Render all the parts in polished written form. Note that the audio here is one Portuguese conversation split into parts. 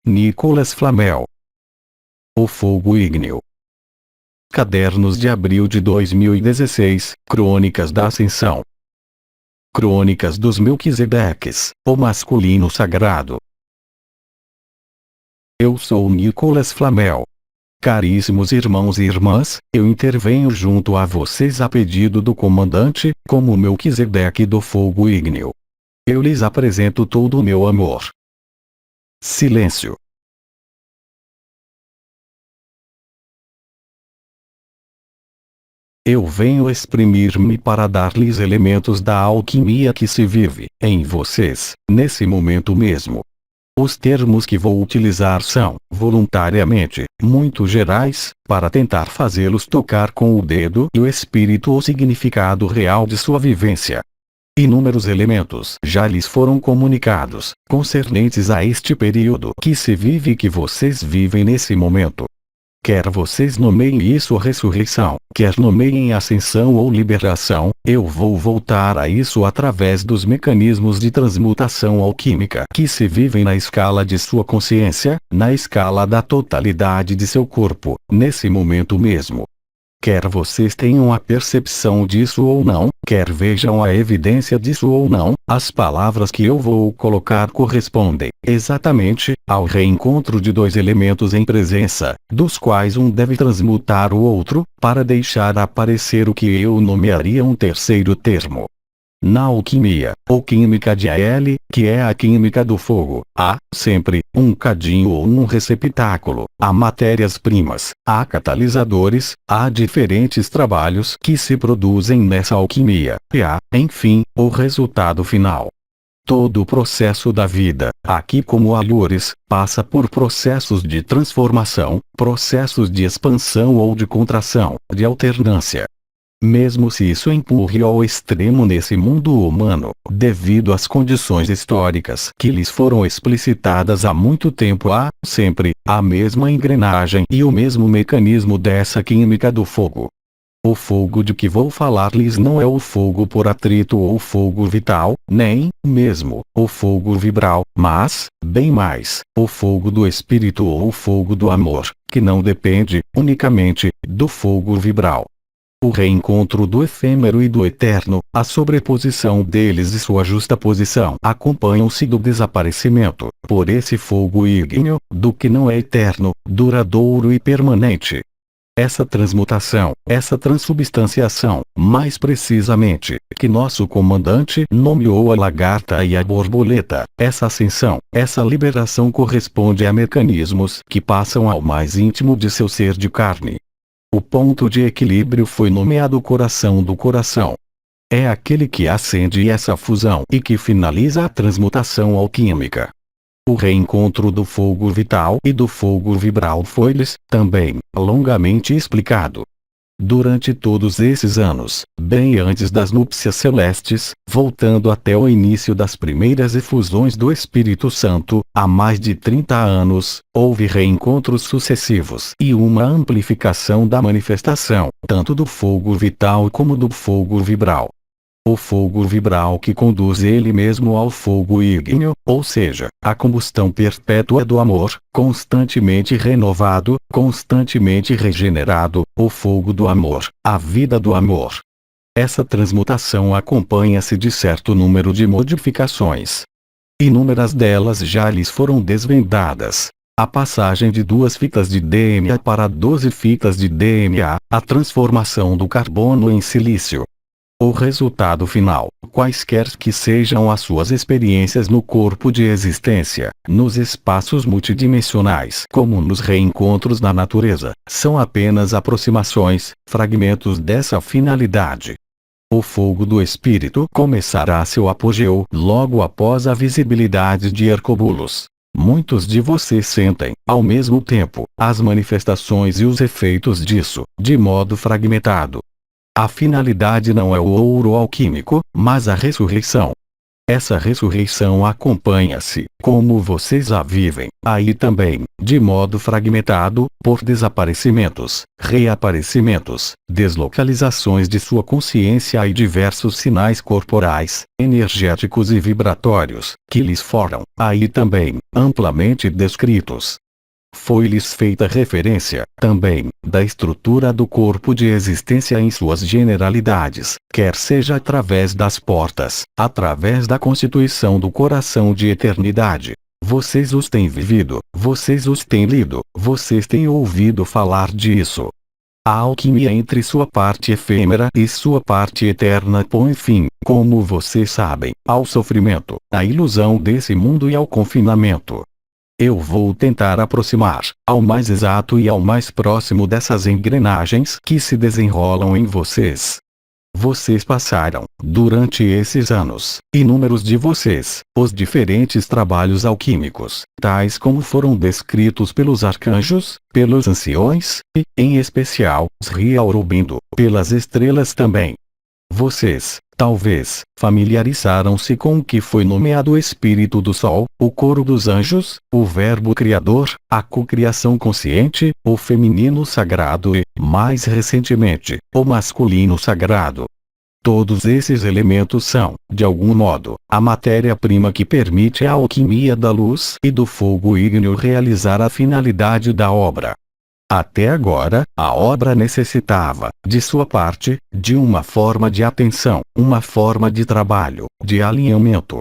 Nicolas Flamel. O fogo ígneo. Cadernos de abril de 2016, Crônicas da Ascensão. Crônicas dos Melquisedeques, o masculino sagrado. Eu sou Nicolas Flamel. Caríssimos irmãos e irmãs, eu intervenho junto a vocês a pedido do comandante, como Melquisedeque do fogo ígneo. Eu lhes apresento todo o meu amor. Silêncio. Eu venho exprimir-me para dar-lhes elementos da alquimia que se vive em vocês, nesse momento mesmo. Os termos que vou utilizar são, voluntariamente, muito gerais, para tentar fazê-los tocar com o dedo e o espírito o significado real de sua vivência. Inúmeros elementos já lhes foram comunicados, concernentes a este período que se vive e que vocês vivem nesse momento. Quer vocês nomeiem isso ressurreição, quer nomeiem ascensão ou liberação, eu vou voltar a isso através dos mecanismos de transmutação alquímica que se vivem na escala de sua consciência, na escala da totalidade de seu corpo, nesse momento mesmo. Quer vocês tenham a percepção disso ou não, quer vejam a evidência disso ou não, as palavras que eu vou colocar correspondem, exatamente, ao reencontro de dois elementos em presença, dos quais um deve transmutar o outro, para deixar aparecer o que eu nomearia um terceiro termo. Na alquimia, ou química de Al, que é a química do fogo, há, sempre, um cadinho ou um receptáculo, há matérias-primas, há catalisadores, há diferentes trabalhos que se produzem nessa alquimia, e há, enfim, o resultado final. Todo o processo da vida, aqui como alures, passa por processos de transformação, processos de expansão ou de contração, de alternância. Mesmo se isso empurre ao extremo nesse mundo humano, devido às condições históricas que lhes foram explicitadas há muito tempo, há, sempre, a mesma engrenagem e o mesmo mecanismo dessa química do fogo. O fogo de que vou falar-lhes não é o fogo por atrito ou o fogo vital, nem, mesmo, o fogo vibral, mas, bem mais, o fogo do espírito ou o fogo do amor, que não depende, unicamente, do fogo vibral. O reencontro do efêmero e do eterno, a sobreposição deles e sua justaposição acompanham-se do desaparecimento, por esse fogo ígneo, do que não é eterno, duradouro e permanente. Essa transmutação, essa transubstanciação, mais precisamente, que nosso comandante nomeou a lagarta e a borboleta, essa ascensão, essa liberação corresponde a mecanismos que passam ao mais íntimo de seu ser de carne. O ponto de equilíbrio foi nomeado coração do coração. É aquele que acende essa fusão e que finaliza a transmutação alquímica. O reencontro do fogo vital e do fogo vibral foi-lhes, também, longamente explicado. Durante todos esses anos, bem antes das núpcias celestes, voltando até o início das primeiras efusões do Espírito Santo, há mais de 30 anos, houve reencontros sucessivos e uma amplificação da manifestação, tanto do fogo vital como do fogo vibral. O fogo vibral que conduz ele mesmo ao fogo ígneo, ou seja, a combustão perpétua do amor, constantemente renovado, constantemente regenerado, o fogo do amor, a vida do amor. Essa transmutação acompanha-se de certo número de modificações. Inúmeras delas já lhes foram desvendadas. A passagem de 2 fitas de DNA para 12 fitas de DNA, a transformação do carbono em silício. O resultado final, quaisquer que sejam as suas experiências no corpo de existência, nos espaços multidimensionais como nos reencontros na natureza, são apenas aproximações, fragmentos dessa finalidade. O fogo do espírito começará seu apogeu logo após a visibilidade de Hercúbulos. Muitos de vocês sentem, ao mesmo tempo, as manifestações e os efeitos disso, de modo fragmentado. A finalidade não é o ouro alquímico, mas a ressurreição. Essa ressurreição acompanha-se, como vocês a vivem, aí também, de modo fragmentado, por desaparecimentos, reaparecimentos, deslocalizações de sua consciência e diversos sinais corporais, energéticos e vibratórios, que lhes foram, aí também, amplamente descritos. Foi-lhes feita referência, também, da estrutura do corpo de existência em suas generalidades, quer seja através das portas, através da constituição do coração de eternidade. Vocês os têm vivido, vocês os têm lido, vocês têm ouvido falar disso. A alquimia entre sua parte efêmera e sua parte eterna põe fim, como vocês sabem, ao sofrimento, à ilusão desse mundo e ao confinamento. Eu vou tentar aproximar, ao mais exato e ao mais próximo dessas engrenagens que se desenrolam em vocês. Vocês passaram, durante esses anos, inúmeros de vocês, os diferentes trabalhos alquímicos, tais como foram descritos pelos arcanjos, pelos anciões, e, em especial, Sri Aurobindo, pelas estrelas também. Vocês, talvez, familiarizaram-se com o que foi nomeado o Espírito do Sol, o coro dos anjos, o Verbo Criador, a cocriação consciente, o feminino sagrado e, mais recentemente, o masculino sagrado. Todos esses elementos são, de algum modo, a matéria-prima que permite a alquimia da luz e do fogo ígneo realizar a finalidade da obra. Até agora, a obra necessitava, de sua parte, de uma forma de atenção, uma forma de trabalho, de alinhamento.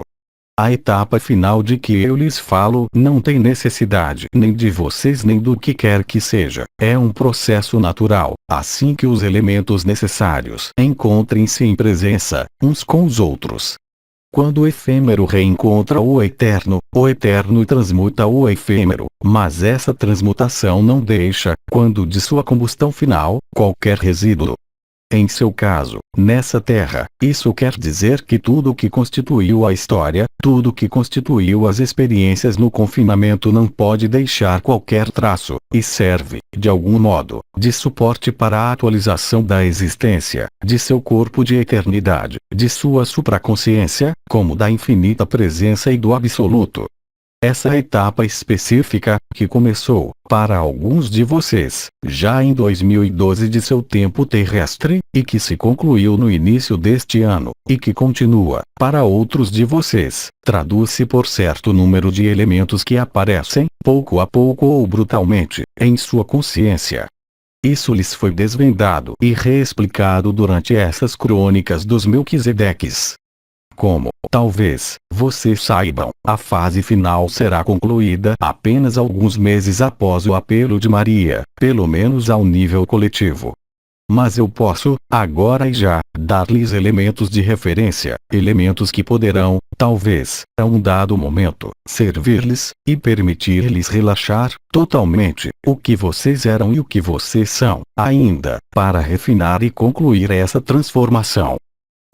A etapa final de que eu lhes falo não tem necessidade nem de vocês nem do que quer que seja. É um processo natural, assim que os elementos necessários encontrem-se em presença, uns com os outros. Quando o efêmero reencontra o eterno transmuta o efêmero, mas essa transmutação não deixa, quando de sua combustão final, qualquer resíduo. Em seu caso, nessa terra, isso quer dizer que tudo o que constituiu a história, tudo o que constituiu as experiências no confinamento não pode deixar qualquer traço, e serve, de algum modo, de suporte para a atualização da existência, de seu corpo de eternidade, de sua supraconsciência, como da infinita presença e do absoluto. Essa etapa específica, que começou, para alguns de vocês, já em 2012 de seu tempo terrestre, e que se concluiu no início deste ano, e que continua, para outros de vocês, traduz-se por certo número de elementos que aparecem, pouco a pouco ou brutalmente, em sua consciência. Isso lhes foi desvendado e reexplicado durante essas crônicas dos Melquisedeques. Como, talvez, vocês saibam, a fase final será concluída apenas alguns meses após o apelo de Maria, pelo menos ao nível coletivo. Mas eu posso, agora e já, dar-lhes elementos de referência, elementos que poderão, talvez, a um dado momento, servir-lhes, e permitir-lhes relaxar, totalmente, o que vocês eram e o que vocês são, ainda, para refinar e concluir essa transformação.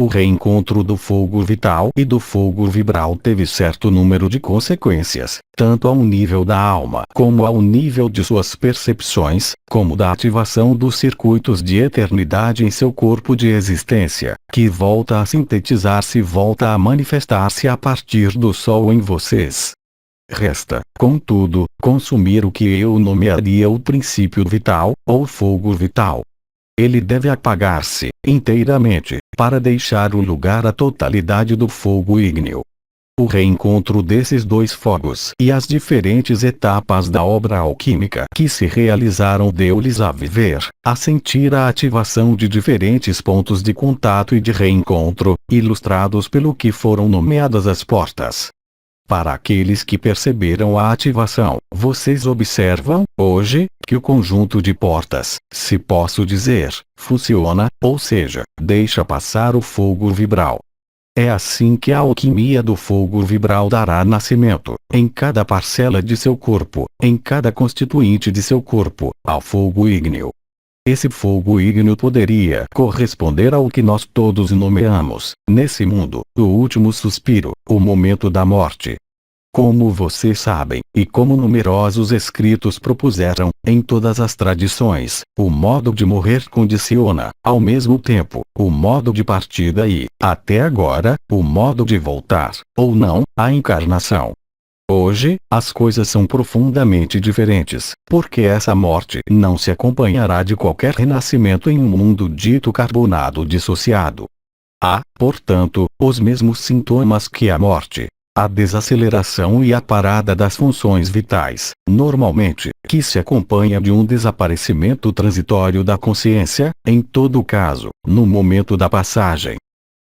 O reencontro do fogo vital e do fogo vibral teve certo número de consequências, tanto ao nível da alma como ao nível de suas percepções, como da ativação dos circuitos de eternidade em seu corpo de existência, que volta a sintetizar-se e volta a manifestar-se a partir do Sol em vocês. Resta, contudo, consumir o que eu nomearia o princípio vital, ou fogo vital. Ele deve apagar-se, inteiramente, para deixar o lugar à totalidade do fogo ígneo. O reencontro desses dois fogos e as diferentes etapas da obra alquímica que se realizaram deu-lhes a viver, a sentir a ativação de diferentes pontos de contato e de reencontro, ilustrados pelo que foram nomeadas as portas. Para aqueles que perceberam a ativação, vocês observam, hoje, que o conjunto de portas, se posso dizer, funciona, ou seja, deixa passar o fogo vibral. É assim que a alquimia do fogo vibral dará nascimento, em cada parcela de seu corpo, em cada constituinte de seu corpo, ao fogo ígneo. Esse fogo ígneo poderia corresponder ao que nós todos nomeamos, nesse mundo, o último suspiro, o momento da morte. Como vocês sabem, e como numerosos escritos propuseram, em todas as tradições, o modo de morrer condiciona, ao mesmo tempo, o modo de partida e, até agora, o modo de voltar, ou não, à encarnação. Hoje, as coisas são profundamente diferentes, porque essa morte não se acompanhará de qualquer renascimento em um mundo dito carbonado dissociado. Há, portanto, os mesmos sintomas que a morte. A desaceleração e a parada das funções vitais, normalmente, que se acompanha de um desaparecimento transitório da consciência, em todo caso, no momento da passagem.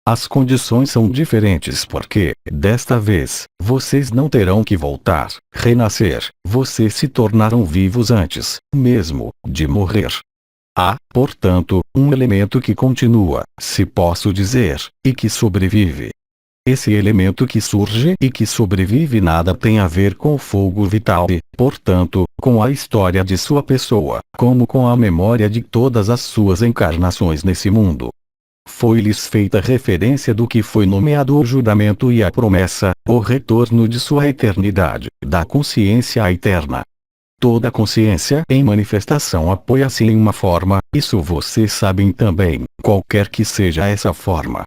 As condições são diferentes porque, desta vez, vocês não terão que voltar, renascer, vocês se tornaram vivos antes, mesmo, de morrer. Há, portanto, um elemento que continua, se posso dizer, e que sobrevive. Esse elemento que surge e que sobrevive nada tem a ver com o fogo vital e, portanto, com a história de sua pessoa, como com a memória de todas as suas encarnações nesse mundo. Foi-lhes feita referência do que foi nomeado o juramento e a promessa, o retorno de sua eternidade, da consciência eterna. Toda consciência em manifestação apoia-se em uma forma, isso vocês sabem também, qualquer que seja essa forma.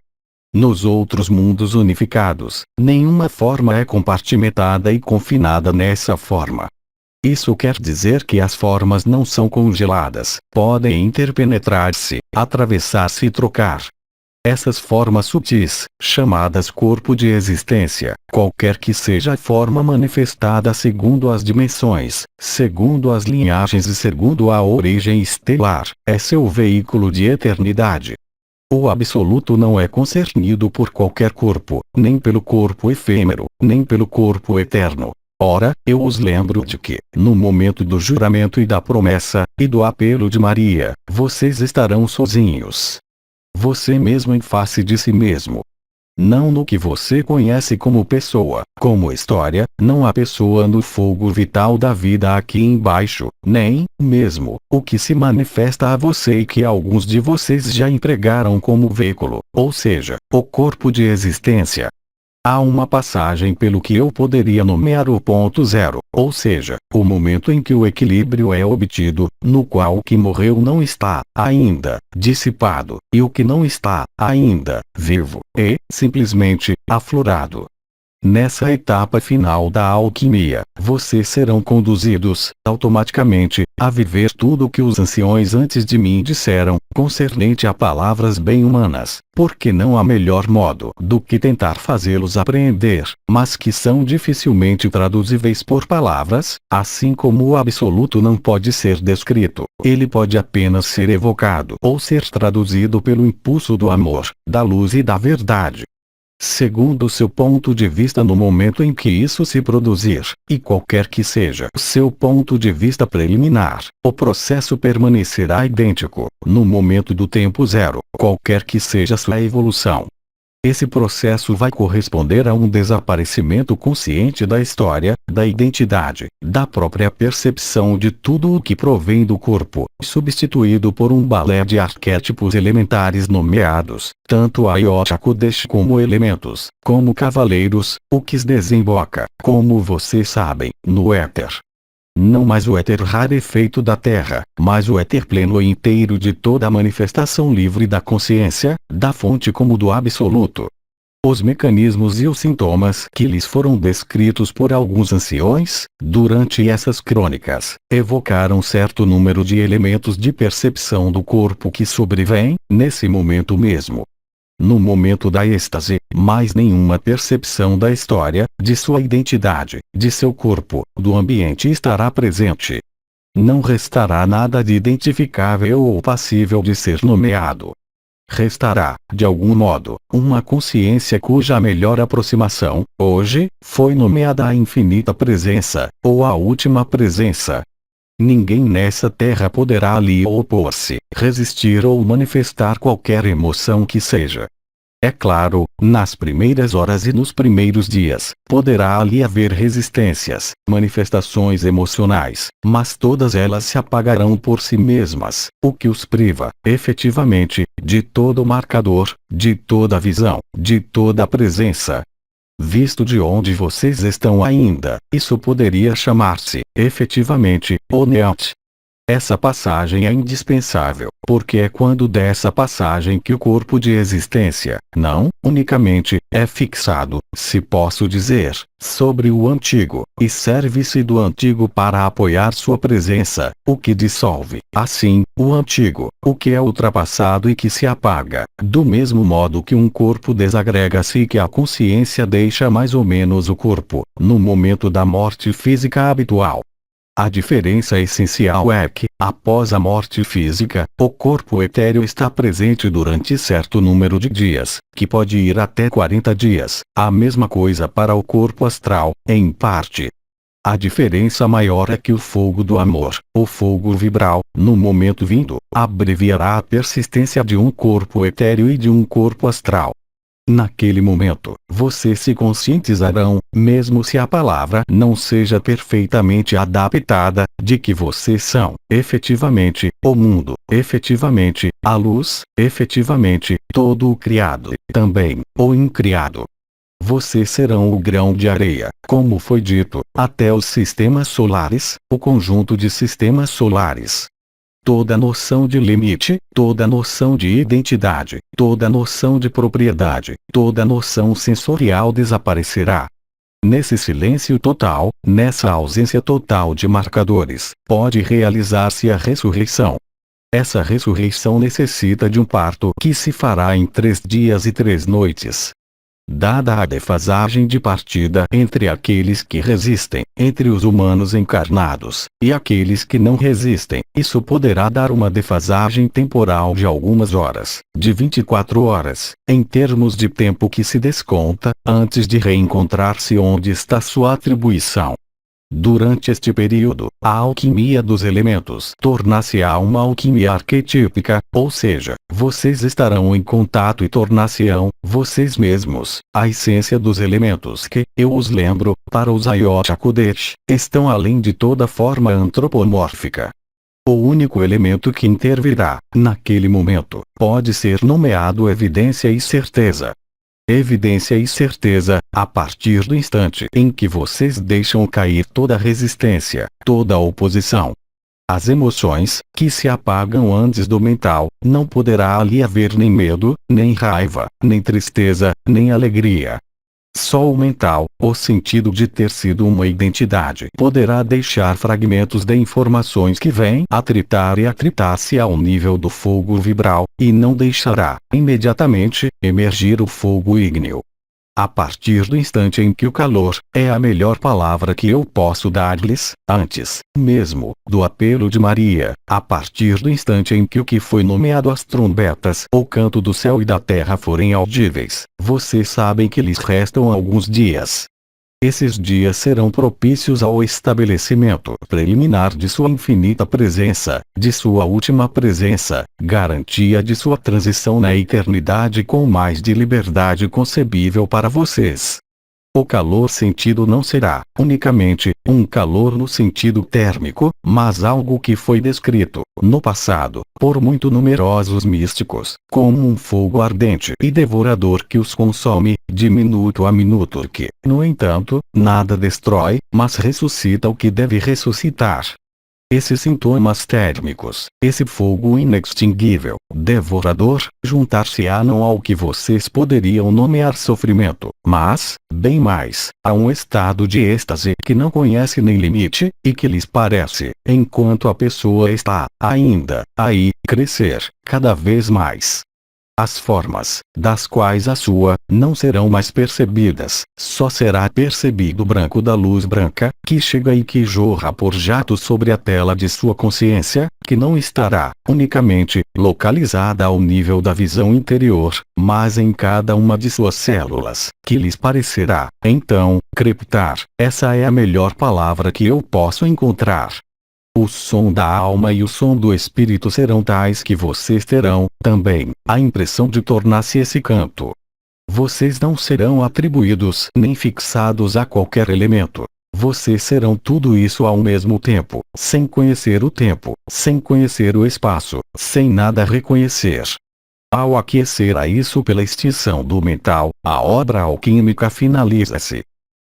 Nos outros mundos unificados, nenhuma forma é compartimentada e confinada nessa forma. Isso quer dizer que as formas não são congeladas, podem interpenetrar-se, atravessar-se e trocar. Essas formas sutis, chamadas corpo de existência, qualquer que seja a forma manifestada segundo as dimensões, segundo as linhagens e segundo a origem estelar, é seu veículo de eternidade. O absoluto não é concernido por qualquer corpo, nem pelo corpo efêmero, nem pelo corpo eterno. Ora, eu os lembro de que, no momento do juramento e da promessa, e do apelo de Maria, vocês estarão sozinhos. Você mesmo em face de si mesmo. Não no que você conhece como pessoa, como história, não a pessoa no fogo vital da vida aqui embaixo, nem, mesmo, o que se manifesta a você e que alguns de vocês já empregaram como veículo, ou seja, o corpo de existência. Há uma passagem pelo que eu poderia nomear o ponto zero, ou seja, o momento em que o equilíbrio é obtido, no qual o que morreu não está, ainda, dissipado, e o que não está, ainda, vivo, e, simplesmente, aflorado. Nessa etapa final da alquimia, vocês serão conduzidos, automaticamente, a viver tudo o que os anciões antes de mim disseram, concernente a palavras bem humanas, porque não há melhor modo do que tentar fazê-los apreender, mas que são dificilmente traduzíveis por palavras, assim como o absoluto não pode ser descrito, ele pode apenas ser evocado ou ser traduzido pelo impulso do amor, da luz e da verdade. Segundo seu ponto de vista no momento em que isso se produzir, e qualquer que seja seu ponto de vista preliminar, o processo permanecerá idêntico, no momento do tempo zero, qualquer que seja sua evolução. Esse processo vai corresponder a um desaparecimento consciente da história, da identidade, da própria percepção de tudo o que provém do corpo, substituído por um balé de arquétipos elementares nomeados, tanto a Iota Kodesh como elementos, como cavaleiros, o que desemboca, como vocês sabem, no éter. Não mais o éter rarefeito da Terra, mas o éter pleno e inteiro de toda a manifestação livre da consciência, da fonte como do absoluto. Os mecanismos e os sintomas que lhes foram descritos por alguns anciões, durante essas crônicas, evocaram certo número de elementos de percepção do corpo que sobrevêm, nesse momento mesmo. No momento da êxtase, mais nenhuma percepção da história, de sua identidade, de seu corpo, do ambiente estará presente. Não restará nada de identificável ou passível de ser nomeado. Restará, de algum modo, uma consciência cuja melhor aproximação, hoje, foi nomeada a infinita presença, ou a última presença. Ninguém nessa terra poderá ali opor-se, resistir ou manifestar qualquer emoção que seja. É claro, nas primeiras horas e nos primeiros dias, poderá ali haver resistências, manifestações emocionais, mas todas elas se apagarão por si mesmas, o que os priva, efetivamente, de todo marcador, de toda visão, de toda presença. Visto de onde vocês estão ainda, isso poderia chamar-se, efetivamente, o Neant. Essa passagem é indispensável, porque é quando dessa passagem que o corpo de existência, não, unicamente, é fixado, se posso dizer, sobre o antigo, e serve-se do antigo para apoiar sua presença, o que dissolve, assim, o antigo, o que é ultrapassado e que se apaga, do mesmo modo que um corpo desagrega-se e que a consciência deixa mais ou menos o corpo, no momento da morte física habitual. A diferença essencial é que, após a morte física, o corpo etéreo está presente durante certo número de dias, que pode ir até 40 dias, a mesma coisa para o corpo astral, em parte. A diferença maior é que o fogo do amor, o fogo vibral, no momento vindo, abreviará a persistência de um corpo etéreo e de um corpo astral. Naquele momento, vocês se conscientizarão, mesmo se a palavra não seja perfeitamente adaptada, de que vocês são, efetivamente, o mundo, efetivamente, a luz, efetivamente, todo o criado, também, o incriado. Vocês serão o grão de areia, como foi dito, até os sistemas solares, o conjunto de sistemas solares. Toda noção de limite, toda noção de identidade, toda noção de propriedade, toda noção sensorial desaparecerá. Nesse silêncio total, nessa ausência total de marcadores, pode realizar-se a ressurreição. Essa ressurreição necessita de um parto que se fará em 3 dias e 3 noites. Dada a defasagem de partida entre aqueles que resistem, entre os humanos encarnados, e aqueles que não resistem, isso poderá dar uma defasagem temporal de algumas horas, de 24 horas, em termos de tempo que se desconta, antes de reencontrar-se onde está sua atribuição. Durante este período, a alquimia dos elementos tornar-se-á uma alquimia arquetípica, ou seja, vocês estarão em contato e tornar-se-ão, vocês mesmos, a essência dos elementos que, eu os lembro, para os Ayot Kodesh, estão além de toda forma antropomórfica. O único elemento que intervirá, naquele momento, pode ser nomeado evidência e certeza. Evidência e certeza, a partir do instante em que vocês deixam cair toda resistência, toda oposição. As emoções, que se apagam antes do mental, não poderá ali haver nem medo, nem raiva, nem tristeza, nem alegria. Só o mental, o sentido de ter sido uma identidade, poderá deixar fragmentos de informações que vêm atritar e atritar-se ao nível do fogo vibral, e não deixará, imediatamente, emergir o fogo ígneo. A partir do instante em que o calor, é a melhor palavra que eu posso dar-lhes, antes, mesmo, do apelo de Maria, a partir do instante em que o que foi nomeado as trombetas, o canto do céu e da terra forem audíveis, vocês sabem que lhes restam alguns dias. Esses dias serão propícios ao estabelecimento preliminar de sua infinita presença, de sua última presença, garantia de sua transição na eternidade com mais de liberdade concebível para vocês. O calor sentido não será, unicamente, um calor no sentido térmico, mas algo que foi descrito, no passado, por muito numerosos místicos, como um fogo ardente e devorador que os consome, de minuto a minuto que, no entanto, nada destrói, mas ressuscita o que deve ressuscitar. Esses sintomas térmicos, esse fogo inextinguível, devorador, juntar-se-á não ao que vocês poderiam nomear sofrimento, mas, bem mais, a um estado de êxtase que não conhece nem limite, e que lhes parece, enquanto a pessoa está, ainda, aí, crescer, cada vez mais. As formas, das quais a sua, não serão mais percebidas, só será percebido o branco da luz branca, que chega e que jorra por jatos sobre a tela de sua consciência, que não estará, unicamente, localizada ao nível da visão interior, mas em cada uma de suas células, que lhes parecerá, então, crepitar. Essa é a melhor palavra que eu posso encontrar. O som da alma e o som do espírito serão tais que vocês terão, também, a impressão de tornar-se esse canto. Vocês não serão atribuídos nem fixados a qualquer elemento. Vocês serão tudo isso ao mesmo tempo, sem conhecer o tempo, sem conhecer o espaço, sem nada reconhecer. Ao aquecer a isso pela extinção do mental, a obra alquímica finaliza-se.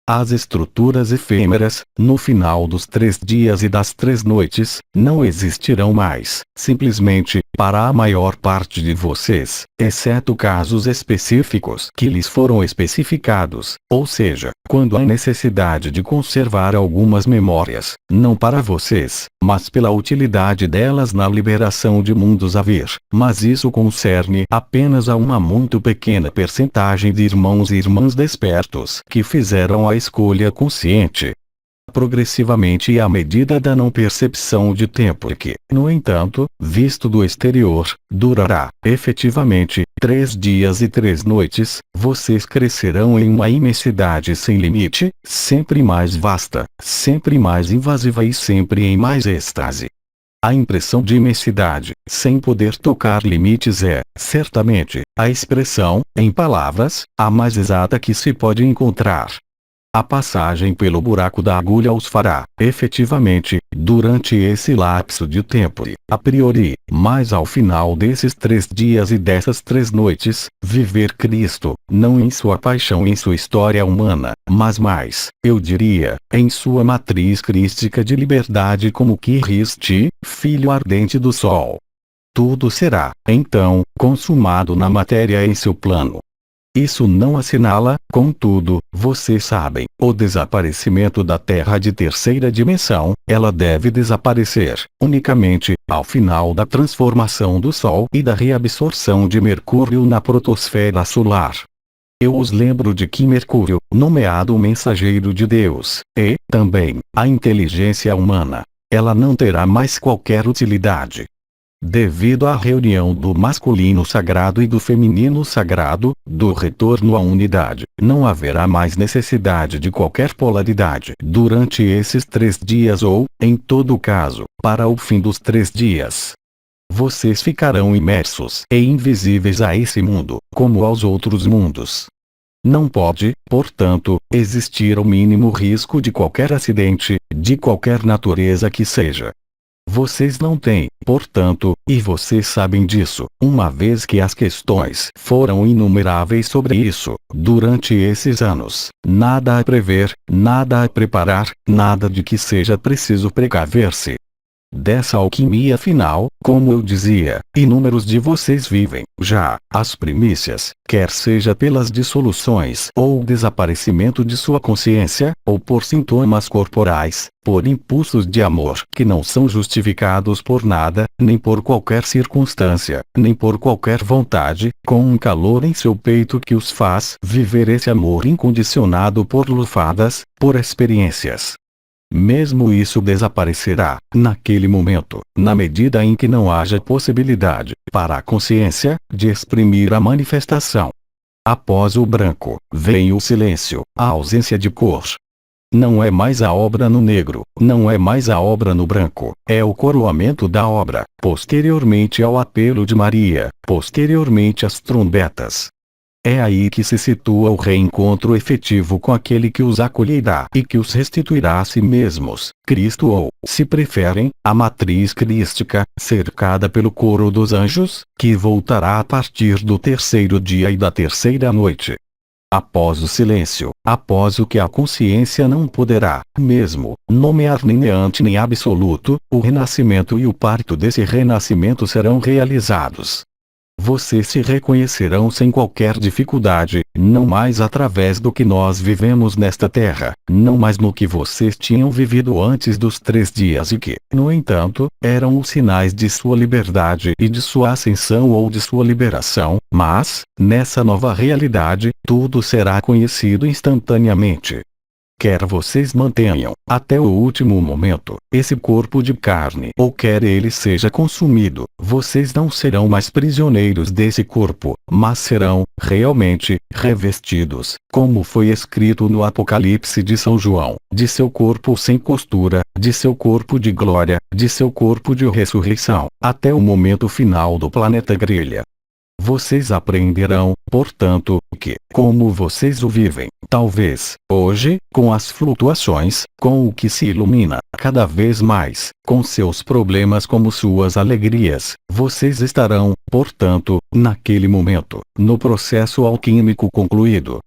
As estruturas efêmeras, no final dos 3 dias e das 3 noites, não existirão mais, simplesmente, para a maior parte de vocês, exceto casos específicos que lhes foram especificados, ou seja, quando há necessidade de conservar algumas memórias, não para vocês, mas pela utilidade delas na liberação de mundos a vir, mas isso concerne apenas a uma muito pequena percentagem de irmãos e irmãs despertos que fizeram a escolha consciente. Progressivamente e à medida da não percepção de tempo que, no entanto, visto do exterior, durará, efetivamente, 3 dias e 3 noites, vocês crescerão em uma imensidade sem limite, sempre mais vasta, sempre mais invasiva e sempre em mais êxtase. A impressão de imensidade, sem poder tocar limites é, certamente, a expressão, em palavras, a mais exata que se pode encontrar. A passagem pelo buraco da agulha os fará, efetivamente, durante esse lapso de tempo e, a priori, mas ao final desses 3 dias e dessas 3 noites, viver Cristo, não em sua paixão e em sua história humana, mas mais, eu diria, em sua matriz crística de liberdade como Cristo, Filho ardente do Sol. Tudo será, então, consumado na matéria em seu plano. Isso não assinala, contudo, vocês sabem, o desaparecimento da Terra de terceira dimensão. Ela deve desaparecer, unicamente, ao final da transformação do Sol e da reabsorção de Mercúrio na protosfera solar. Eu os lembro de que Mercúrio, nomeado o mensageiro de Deus, e, também, a inteligência humana, ela não terá mais qualquer utilidade. Devido à reunião do masculino sagrado e do feminino sagrado, do retorno à unidade, não haverá mais necessidade de qualquer polaridade durante esses 3 dias ou, em todo caso, para o fim dos 3 dias. Vocês ficarão imersos e invisíveis a esse mundo, como aos outros mundos. Não pode, portanto, existir o mínimo risco de qualquer acidente, de qualquer natureza que seja. Vocês não têm, portanto, e vocês sabem disso, uma vez que as questões foram inumeráveis sobre isso, durante esses anos, nada a prever, nada a preparar, nada de que seja preciso precaver-se. Dessa alquimia final, como eu dizia, inúmeros de vocês vivem, já, as primícias, quer seja pelas dissoluções ou desaparecimento de sua consciência, ou por sintomas corporais, por impulsos de amor que não são justificados por nada, nem por qualquer circunstância, nem por qualquer vontade, com um calor em seu peito que os faz viver esse amor incondicionado por lufadas, por experiências. Mesmo isso desaparecerá, naquele momento, na medida em que não haja possibilidade, para a consciência, de exprimir a manifestação. Após o branco, vem o silêncio, a ausência de cor. Não é mais a obra no negro, não é mais a obra no branco, é o coroamento da obra, posteriormente ao apelo de Maria, posteriormente às trombetas. É aí que se situa o reencontro efetivo com aquele que os acolherá e que os restituirá a si mesmos, Cristo ou, se preferem, a matriz crística, cercada pelo coro dos anjos, que voltará a partir do 3º dia e da 3ª noite. Após o silêncio, após o que a consciência não poderá, mesmo, nomear nem neante nem absoluto, o renascimento e o parto desse renascimento serão realizados. Vocês se reconhecerão sem qualquer dificuldade, não mais através do que nós vivemos nesta terra, não mais no que vocês tinham vivido antes dos 3 dias e que, no entanto, eram os sinais de sua liberdade e de sua ascensão ou de sua liberação, mas, nessa nova realidade, tudo será conhecido instantaneamente. Quer vocês mantenham, até o último momento, esse corpo de carne ou quer ele seja consumido, vocês não serão mais prisioneiros desse corpo, mas serão, realmente, revestidos, como foi escrito no Apocalipse de São João, de seu corpo sem costura, de seu corpo de glória, de seu corpo de ressurreição, até o momento final do planeta Grelha. Vocês aprenderão, portanto, que, como vocês o vivem, Talvez, hoje, com as flutuações, com o que se ilumina, cada vez mais, com seus problemas como suas alegrias, vocês estarão, portanto, naquele momento, no processo alquímico concluído.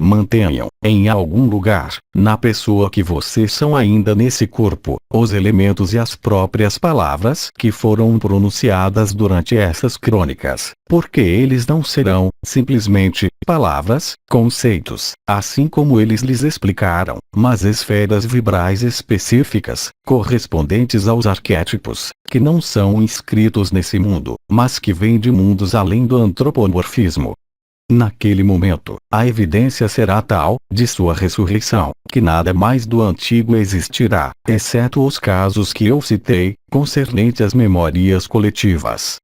Mantenham, em algum lugar, na pessoa que vocês são ainda nesse corpo, os elementos e as próprias palavras que foram pronunciadas durante essas crônicas, porque eles não serão, simplesmente, palavras, conceitos, assim como eles lhes explicaram, mas esferas vibrais específicas, correspondentes aos arquétipos, que não são inscritos nesse mundo, mas que vêm de mundos além do antropomorfismo. Naquele momento, a evidência será tal, de sua ressurreição, que nada mais do antigo existirá, exceto os casos que eu citei, concernente às memórias coletivas.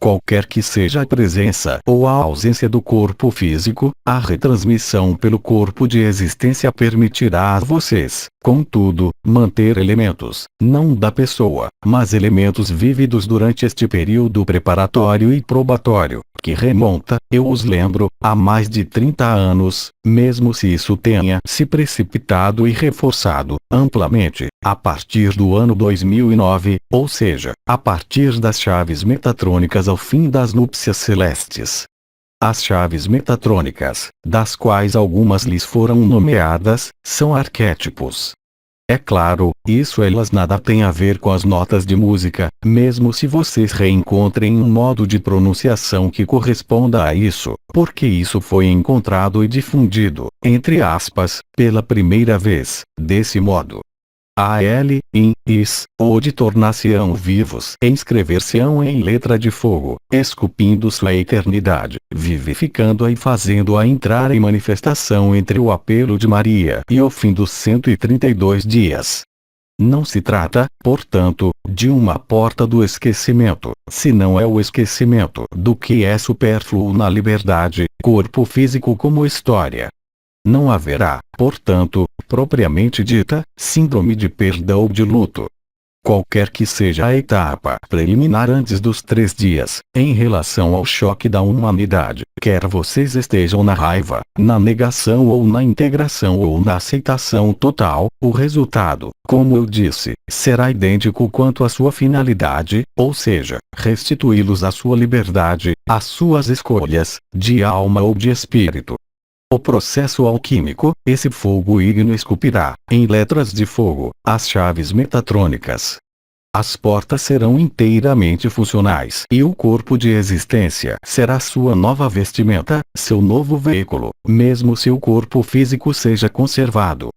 Qualquer que seja a presença ou a ausência do corpo físico, a retransmissão pelo corpo de existência permitirá a vocês, contudo, manter elementos, não da pessoa, mas elementos vívidos durante este período preparatório e probatório, que remonta, eu os lembro, há mais de 30 anos, mesmo se isso tenha se precipitado e reforçado, amplamente, a partir do ano 2009, ou seja, a partir das chaves metatrônicas ao fim das núpcias celestes. As chaves metatrônicas, das quais algumas lhes foram nomeadas, são arquétipos. É claro, isso elas nada têm a ver com as notas de música, mesmo se vocês reencontrem um modo de pronunciação que corresponda a isso, porque isso foi encontrado e difundido, entre aspas, pela primeira vez, desse modo. Ou de tornar-se-ão vivos, inscrever-se-ão em letra de fogo, esculpindo sua eternidade, vivificando-a e fazendo-a entrar em manifestação entre o apelo de Maria e o fim dos 132 dias. Não se trata, portanto, de uma porta do esquecimento, senão é o esquecimento do que é supérfluo na liberdade, corpo físico como história. Não haverá, portanto, propriamente dita, síndrome de perda ou de luto. Qualquer que seja a etapa preliminar antes dos 3 dias, em relação ao choque da humanidade, quer vocês estejam na raiva, na negação ou na integração ou na aceitação total, o resultado, como eu disse, será idêntico quanto à sua finalidade, ou seja, restituí-los à sua liberdade, às suas escolhas, de alma ou de espírito. O processo alquímico, esse fogo ígneo esculpirá, em letras de fogo, as chaves metatrônicas. As portas serão inteiramente funcionais e o corpo de existência será sua nova vestimenta, seu novo veículo, mesmo se o corpo físico seja conservado.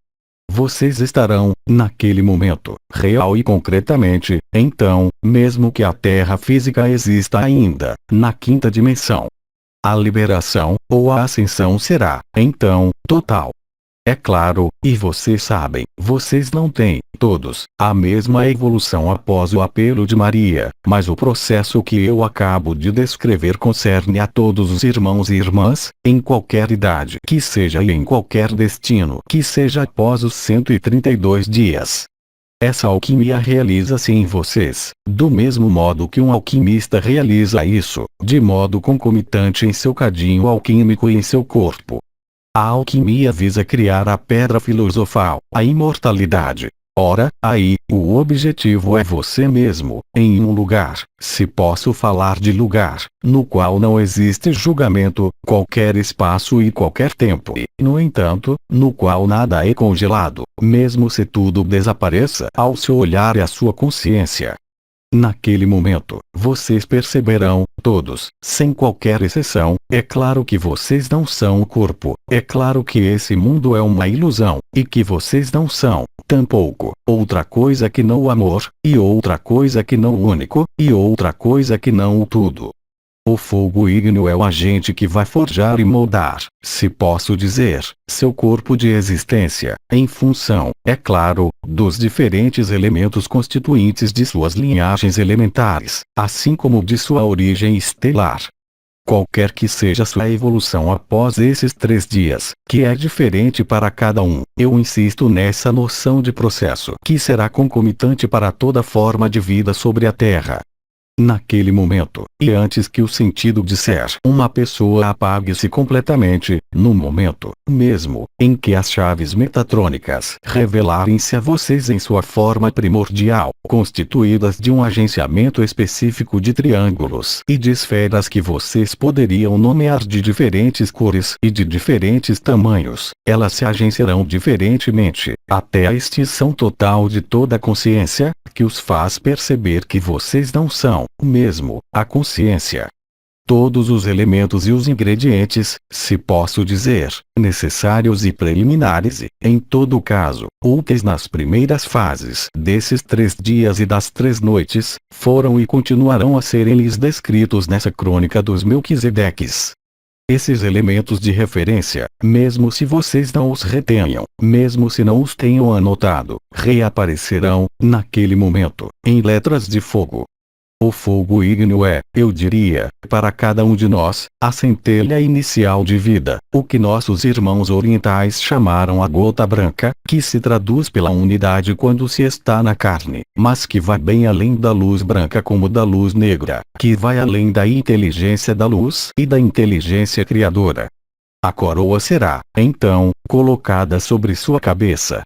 Vocês estarão, naquele momento, real e concretamente, então, mesmo que a Terra física exista ainda, na quinta dimensão. A liberação, ou a ascensão será, então, total. É claro, e vocês sabem, vocês não têm, todos, a mesma evolução após o apelo de Maria, mas o processo que eu acabo de descrever concerne a todos os irmãos e irmãs, em qualquer idade que seja e em qualquer destino que seja após os 132 dias. Essa alquimia realiza-se em vocês, do mesmo modo que um alquimista realiza isso, de modo concomitante em seu cadinho alquímico e em seu corpo. A alquimia visa criar a pedra filosofal, a imortalidade. Ora, aí, o objetivo é você mesmo, em um lugar, se posso falar de lugar, no qual não existe julgamento, qualquer espaço e qualquer tempo e, no entanto, no qual nada é congelado, mesmo se tudo desapareça ao seu olhar e à sua consciência. Naquele momento, vocês perceberão, todos, sem qualquer exceção, é claro que vocês não são o corpo, é claro que esse mundo é uma ilusão, e que vocês não são, tampouco, outra coisa que não o amor, e outra coisa que não o único, e outra coisa que não o tudo. O fogo ígneo é o agente que vai forjar e moldar, se posso dizer, seu corpo de existência, em função, é claro, dos diferentes elementos constituintes de suas linhagens elementares, assim como de sua origem estelar. Qualquer que seja sua evolução após esses 3 dias, que é diferente para cada um, eu insisto nessa noção de processo que será concomitante para toda forma de vida sobre a Terra. naquele momento, e antes que o sentido disser uma pessoa apague-se completamente, no momento mesmo em que as chaves metatrônicas revelarem-se a vocês em sua forma primordial, constituídas de um agenciamento específico de triângulos e de esferas que vocês poderiam nomear de diferentes cores e de diferentes tamanhos, elas se agenciarão diferentemente, até a extinção total de toda a consciência, que os faz perceber que vocês não são, mesmo, a consciência. Todos os elementos e os ingredientes, se posso dizer, necessários e preliminares e, em todo caso, úteis nas primeiras fases desses 3 dias e das 3 noites, foram e continuarão a serem-lhes descritos nessa crônica dos Melquisedeques. Esses elementos de referência, mesmo se vocês não os retenham, mesmo se não os tenham anotado, reaparecerão, naquele momento, em letras de fogo. O fogo ígneo é, eu diria, para cada um de nós, a centelha inicial de vida, o que nossos irmãos orientais chamaram a gota branca, que se traduz pela unidade quando se está na carne, mas que vai bem além da luz branca como da luz negra, que vai além da inteligência da luz e da inteligência criadora. A coroa será, então, colocada sobre sua cabeça.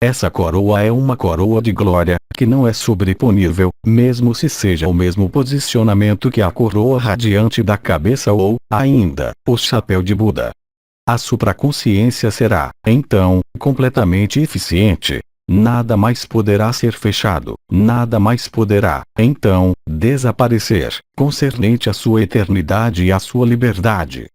Essa coroa é uma coroa de glória, que não é sobreponível, mesmo se seja o mesmo posicionamento que a coroa radiante da cabeça ou, ainda, o chapéu de Buda. A supraconsciência será, então, completamente eficiente. Nada mais poderá ser fechado, nada mais poderá, então, desaparecer, concernente à sua eternidade e à sua liberdade.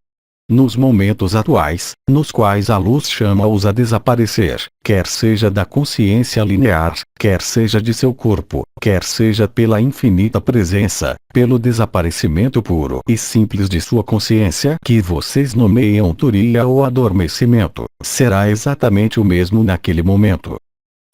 Nos momentos atuais, nos quais a luz chama-os a desaparecer, quer seja da consciência linear, quer seja de seu corpo, quer seja pela infinita presença, pelo desaparecimento puro e simples de sua consciência que vocês nomeiam Turiya ou adormecimento, será exatamente o mesmo naquele momento.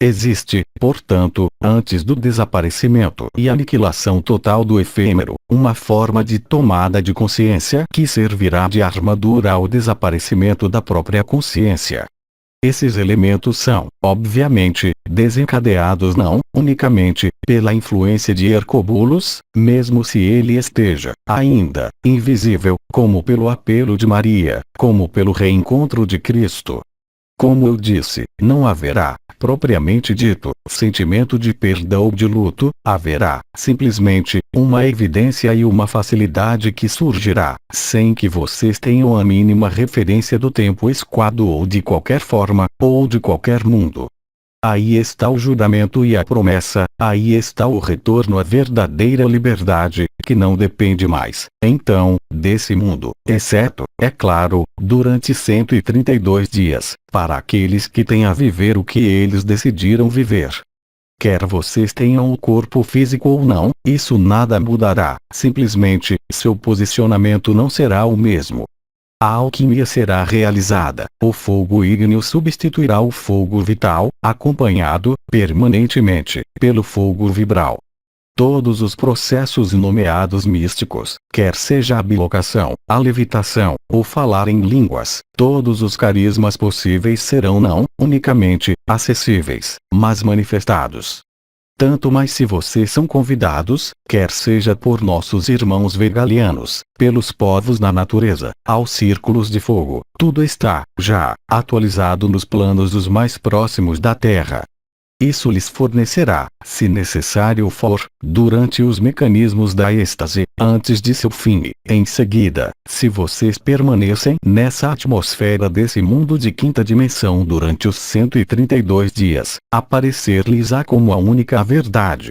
Existe, portanto, antes do desaparecimento e aniquilação total do efêmero, uma forma de tomada de consciência que servirá de armadura ao desaparecimento da própria consciência. Esses elementos são, obviamente, desencadeados não unicamente pela influência de Hercóbulos, mesmo se ele esteja, ainda, invisível, como pelo apelo de Maria, como pelo reencontro de Cristo. Como eu disse, não haverá, propriamente dito, sentimento de perda ou de luto, haverá, simplesmente, uma evidência e uma facilidade que surgirá, sem que vocês tenham a mínima referência do tempo esquado ou de qualquer forma, ou de qualquer mundo. Aí está o juramento e a promessa, aí está o retorno à verdadeira liberdade, que não depende mais, então, desse mundo, exceto, é claro, durante 132 dias, para aqueles que têm a viver o que eles decidiram viver. Quer vocês tenham o corpo físico ou não, isso nada mudará, simplesmente, seu posicionamento não será o mesmo. A alquimia será realizada, o fogo ígneo substituirá o fogo vital, acompanhado, permanentemente, pelo fogo vibral. Todos os processos nomeados místicos, quer seja a bilocação, a levitação, ou falar em línguas, todos os carismas possíveis serão não unicamente acessíveis, mas manifestados. Tanto mais se vocês são convidados, quer seja por nossos irmãos vegalianos, pelos povos na natureza, aos círculos de fogo, tudo está, já, atualizado nos planos os mais próximos da Terra. Isso lhes fornecerá, se necessário for, durante os mecanismos da êxtase, antes de seu fim, em seguida, se vocês permanecem nessa atmosfera desse mundo de quinta dimensão durante os 132 dias, aparecer-lhes-á como a única verdade.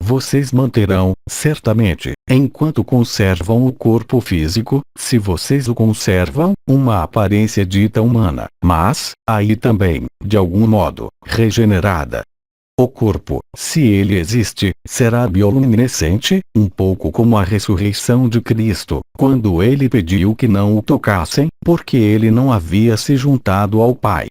Vocês manterão, certamente, enquanto conservam o corpo físico, se vocês o conservam, uma aparência dita humana, mas, aí também, de algum modo, regenerada. O corpo, se ele existe, será bioluminescente, um pouco como a ressurreição de Cristo, quando ele pediu que não o tocassem, porque ele não havia se juntado ao Pai.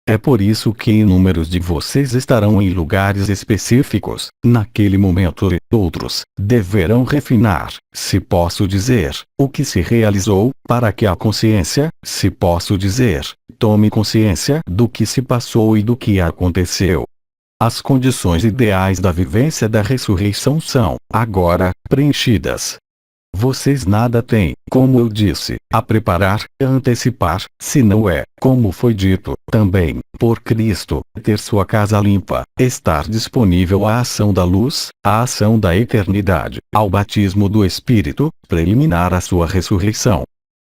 É por isso que inúmeros de vocês estarão em lugares específicos, naquele momento e outros, deverão refinar, se posso dizer, o que se realizou, para que a consciência, se posso dizer, tome consciência do que se passou e do que aconteceu. As condições ideais da vivência da ressurreição são, agora, preenchidas. Vocês nada têm, como eu disse, a preparar, a antecipar, se não é, como foi dito, também, por Cristo, ter sua casa limpa, estar disponível à ação da luz, à ação da eternidade, ao batismo do Espírito, preliminar à sua ressurreição.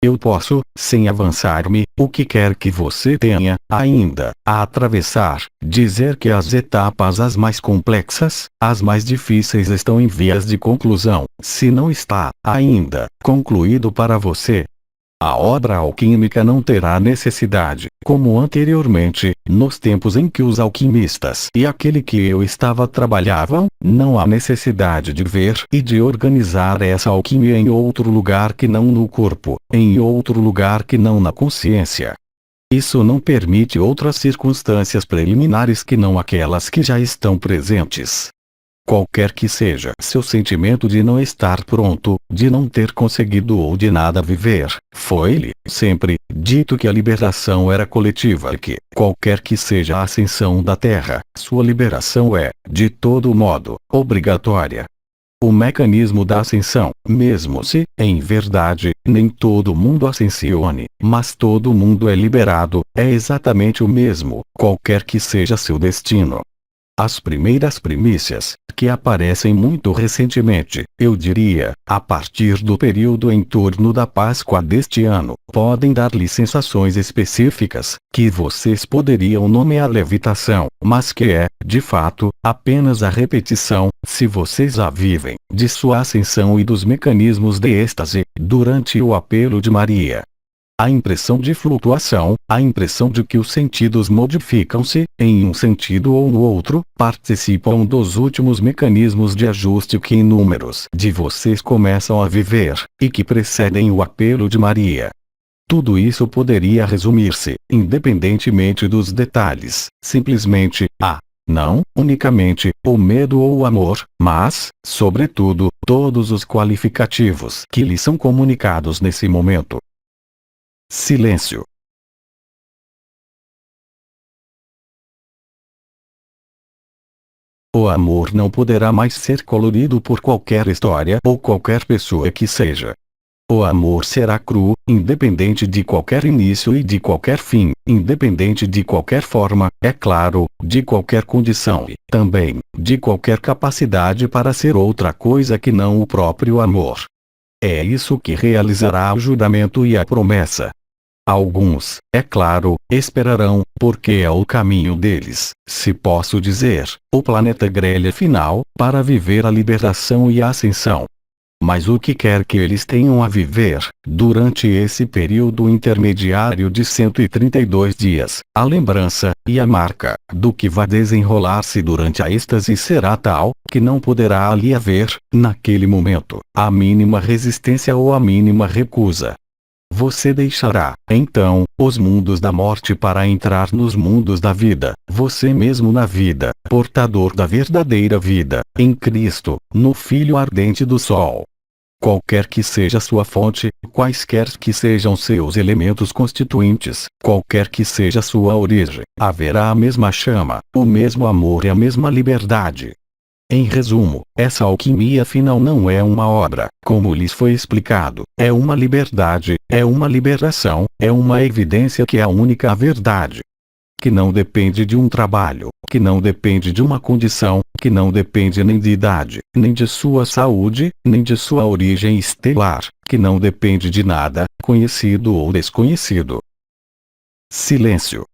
Eu posso, sem avançar-me, o que quer que você tenha, ainda, a atravessar, dizer que as etapas as mais complexas, as mais difíceis estão em vias de conclusão, se não está, ainda, concluído para você. A obra alquímica não terá necessidade, como anteriormente, nos tempos em que os alquimistas e aquele que eu estava trabalhavam, não há necessidade de ver e de organizar essa alquimia em outro lugar que não no corpo, em outro lugar que não na consciência. Isso não permite outras circunstâncias preliminares que não aquelas que já estão presentes. Qualquer que seja seu sentimento de não estar pronto, de não ter conseguido ou de nada viver, foi-lhe, sempre, dito que a liberação era coletiva e que, qualquer que seja a ascensão da Terra, sua liberação é, de todo modo, obrigatória. O mecanismo da ascensão, mesmo se, em verdade, nem todo mundo ascensione, mas todo mundo é liberado, é exatamente o mesmo, qualquer que seja seu destino. As primeiras primícias, que aparecem muito recentemente, eu diria, a partir do período em torno da Páscoa deste ano, podem dar-lhe sensações específicas, que vocês poderiam nomear levitação, mas que é, de fato, apenas a repetição, se vocês a vivem, de sua ascensão e dos mecanismos de êxtase, durante o apelo de Maria. A impressão de flutuação, a impressão de que os sentidos modificam-se, em um sentido ou no outro, participam dos últimos mecanismos de ajuste que inúmeros de vocês começam a viver, e que precedem o apelo de Maria. Tudo isso poderia resumir-se, independentemente dos detalhes, simplesmente, a não unicamente o medo ou o amor, mas, sobretudo, todos os qualificativos que lhe são comunicados nesse momento. Silêncio. O amor não poderá mais ser colorido por qualquer história ou qualquer pessoa que seja. O amor será cru, independente de qualquer início e de qualquer fim, independente de qualquer forma, é claro, de qualquer condição e, também, de qualquer capacidade para ser outra coisa que não o próprio amor. É isso que realizará o juramento e a promessa. Alguns, é claro, esperarão, porque é o caminho deles, se posso dizer, o planeta grelha final, para viver a liberação e a ascensão. Mas o que quer que eles tenham a viver, durante esse período intermediário de 132 dias, a lembrança, e a marca, do que vai desenrolar-se durante a êxtase será tal, que não poderá ali haver, naquele momento, a mínima resistência ou a mínima recusa. Você deixará, então, os mundos da morte para entrar nos mundos da vida, você mesmo na vida, portador da verdadeira vida, em Cristo, no Filho ardente do Sol. Qualquer que seja sua fonte, quaisquer que sejam seus elementos constituintes, qualquer que seja sua origem, haverá a mesma chama, o mesmo amor e a mesma liberdade. Em resumo, essa alquimia final não é uma obra, como lhes foi explicado, é uma liberdade, é uma liberação, é uma evidência que é a única verdade. Que não depende de um trabalho, que não depende de uma condição, que não depende nem de idade, nem de sua saúde, nem de sua origem estelar, que não depende de nada, conhecido ou desconhecido. Silêncio.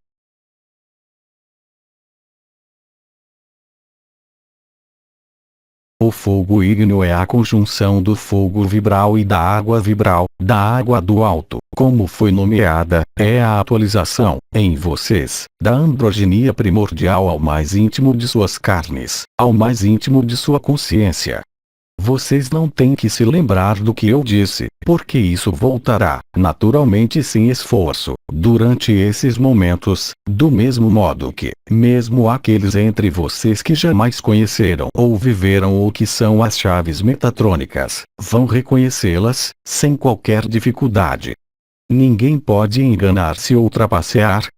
O fogo ígneo é a conjunção do fogo vibral e da água vibral, da água do alto, como foi nomeada, é a atualização, em vocês, da androgenia primordial ao mais íntimo de suas carnes, ao mais íntimo de sua consciência. Vocês não têm que se lembrar do que eu disse, porque isso voltará, naturalmente sem esforço, durante esses momentos, do mesmo modo que, mesmo aqueles entre vocês que jamais conheceram ou viveram o que são as chaves metatrônicas, vão reconhecê-las, sem qualquer dificuldade. Ninguém pode enganar-se ou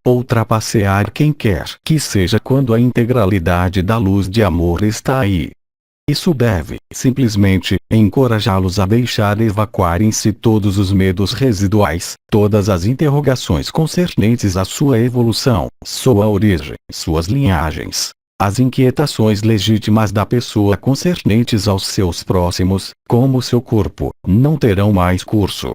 ultrapassear quem quer que seja quando a integralidade da luz de amor está aí. Isso deve, simplesmente, encorajá-los a deixar evacuar em si todos os medos residuais, todas as interrogações concernentes à sua evolução, sua origem, suas linhagens. As inquietações legítimas da pessoa concernentes aos seus próximos, como seu corpo, não terão mais curso.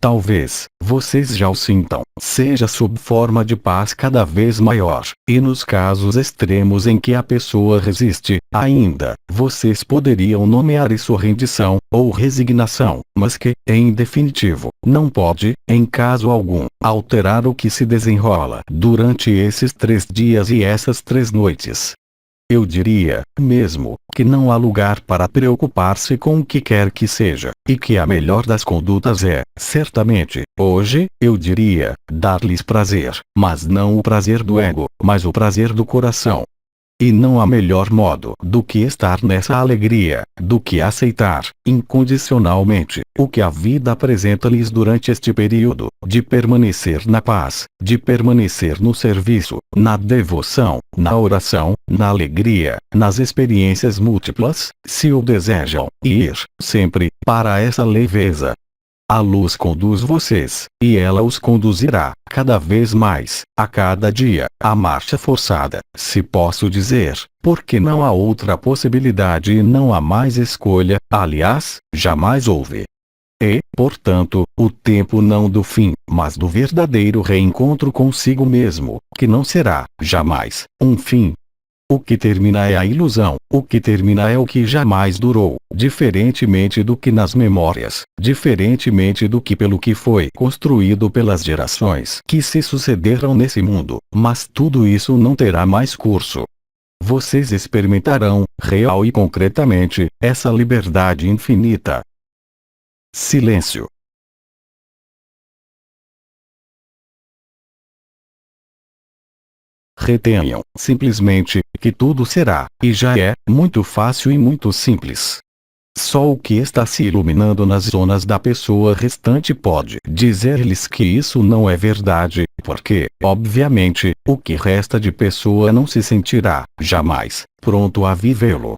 Talvez, vocês já o sintam, seja sob forma de paz cada vez maior, e nos casos extremos em que a pessoa resiste, ainda, vocês poderiam nomear isso rendição, ou resignação, mas que, em definitivo, não pode, em caso algum, alterar o que se desenrola durante esses 3 dias e essas 3 noites. Eu diria, mesmo, que não há lugar para preocupar-se com o que quer que seja, e que a melhor das condutas é, certamente, hoje, eu diria, dar-lhes prazer, mas não o prazer do ego, mas o prazer do coração. E não há melhor modo do que estar nessa alegria, do que aceitar, incondicionalmente, o que a vida apresenta-lhes durante este período, de permanecer na paz, de permanecer no serviço, na devoção, na oração, na alegria, nas experiências múltiplas, se o desejam, e ir, sempre, para essa leveza. A luz conduz vocês, e ela os conduzirá, cada vez mais, a cada dia, à marcha forçada, se posso dizer, porque não há outra possibilidade e não há mais escolha, aliás, jamais houve. E, portanto, o tempo não do fim, mas do verdadeiro reencontro consigo mesmo, que não será, jamais, um fim. O que termina é a ilusão, o que termina é o que jamais durou, diferentemente do que nas memórias, diferentemente do que pelo que foi construído pelas gerações que se sucederam nesse mundo, mas tudo isso não terá mais curso. Vocês experimentarão, real e concretamente, essa liberdade infinita. Silêncio. Retenham, simplesmente, que tudo será, e já é, muito fácil e muito simples. Só o que está se iluminando nas zonas da pessoa restante pode dizer-lhes que isso não é verdade, porque, obviamente, o que resta de pessoa não se sentirá, jamais, pronto a vivê-lo.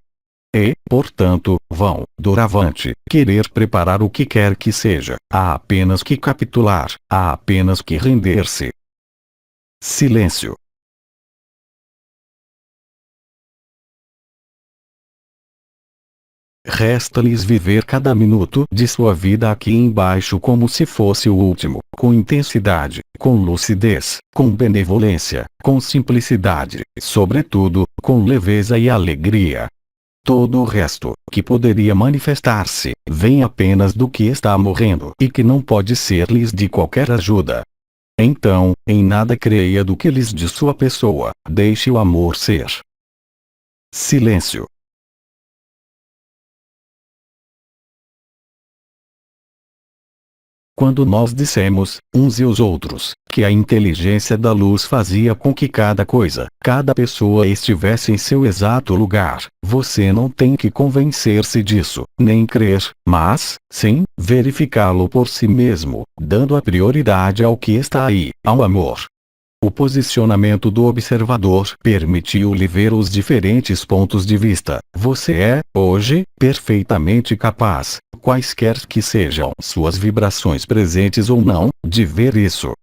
E, portanto, vão, doravante, querer preparar o que quer que seja, há apenas que capitular, há apenas que render-se. Silêncio. Resta-lhes viver cada minuto de sua vida aqui embaixo como se fosse o último, com intensidade, com lucidez, com benevolência, com simplicidade, sobretudo, com leveza e alegria. Todo o resto, que poderia manifestar-se, vem apenas do que está morrendo e que não pode ser-lhes de qualquer ajuda. Então, em nada creia do que lhes diz sua pessoa, deixe o amor ser. Silêncio. Quando nós dissemos, uns e os outros, que a inteligência da luz fazia com que cada coisa, cada pessoa estivesse em seu exato lugar, você não tem que convencer-se disso, nem crer, mas, sim, verificá-lo por si mesmo, dando a prioridade ao que está aí, ao amor. O posicionamento do observador permitiu-lhe ver os diferentes pontos de vista. Você é, hoje, perfeitamente capaz, quaisquer que sejam suas vibrações presentes ou não, de ver isso.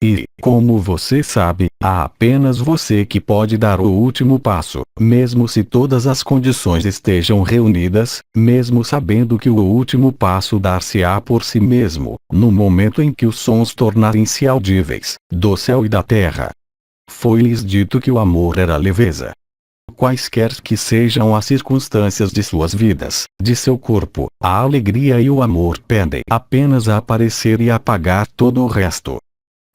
E, como você sabe, há apenas você que pode dar o último passo, mesmo se todas as condições estejam reunidas, mesmo sabendo que o último passo dar-se-á por si mesmo, no momento em que os sons tornarem-se audíveis, do céu e da terra. Foi-lhes dito que o amor era leveza. Quaisquer que sejam as circunstâncias de suas vidas, de seu corpo, a alegria e o amor pendem apenas a aparecer e apagar todo o resto.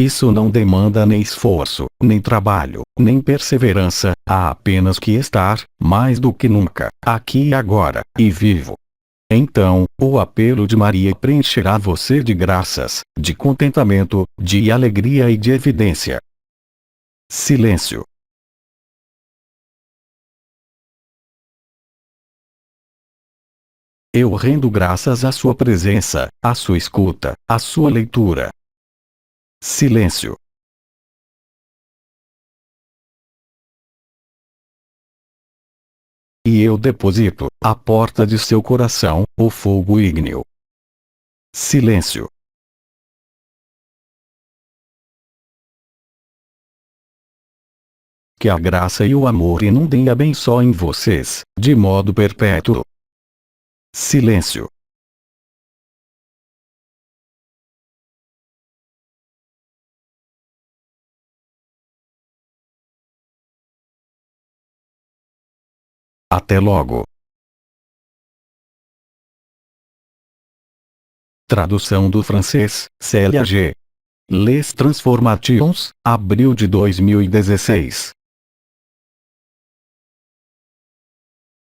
Isso não demanda nem esforço, nem trabalho, nem perseverança, há apenas que estar, mais do que nunca, aqui e agora, e vivo. Então, o apelo de Maria preencherá você de graças, de contentamento, de alegria e de evidência. Silêncio. Eu rendo graças à sua presença, à sua escuta, à sua leitura. Silêncio. E eu deposito, à porta de seu coração, o fogo ígneo. Silêncio. Que a graça e o amor inundem e abençoem vocês, de modo perpétuo. Silêncio. Até logo. Tradução do francês, Célia G. Les Transformations, abril de 2016.